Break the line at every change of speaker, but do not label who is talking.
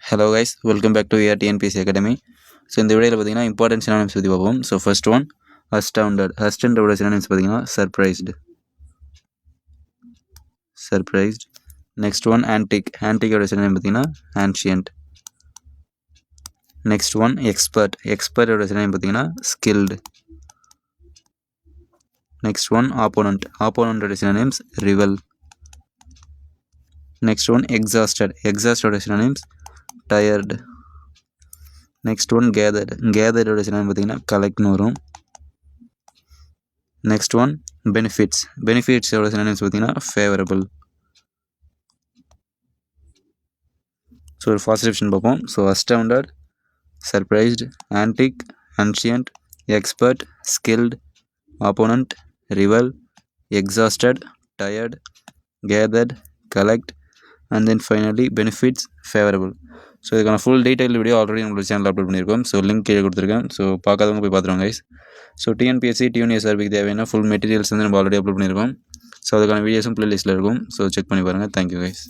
Hello guys, welcome back to TNPSC Academy. So இந்த வீடியோவில் பார்த்தீங்கன்னா இம்பார்ட்டன்ட் சினானிம்ஸ் பற்றி பார்ப்போம். So first one astounded. அஸ்டவுண்டோட சினானிம்ஸ் பார்த்தீங்கன்னா சர்ப்ரைஸ்டு. Next one antique. ஆன்டிக்கோட சினானிம் பார்த்தீங்கன்னா ஆன்ஷியன்ட். Next one expert. எக்ஸ்பர்ட்டோட சினானிம் பார்த்தீங்கன்னா ஸ்கில்டு. Next one opponent. ஆப்போனண்டோட synonyms rival. Next one exhausted. எக்ஸாஸ்டோட synonyms tired. Next one gathered. கேதர்டோட சினானிம் பார்த்தீங்கன்னா கலெக்ட்னு வரும். Next one benefits. பெனிஃபிட்ஸோட சினானிம்ஸ் பார்த்தீங்கன்னா ஃபேவரபிள். ஸோ ஒரு ஃபாஸ்ட் டிவிஷன் பார்ப்போம். So astounded, surprised, antique, ancient, expert, skilled, opponent, rival, exhausted, tired, gathered, collect and then finally benefits favourable. So இதுக்கான full detail video already உங்களோட channel upload பண்ணியிருக்கோம். So link கீழே கொடுத்துருக்கேன். So பார்க்காதவங்க போய் பார்த்துருவாங்க guys. So TNPSC டியூனிஎஸ்ஆர்பிக்கு தேவையான full materials வந்து நம்ம ஆல்ரெடி அப்லோட் பண்ணியிருக்கோம். ஸோ அதுக்கான வீடியோஸும் ப்ளேலிஸ்ட்டில் இருக்கும். ஸோ செக் பண்ணி பாருங்கள். Thank you guys.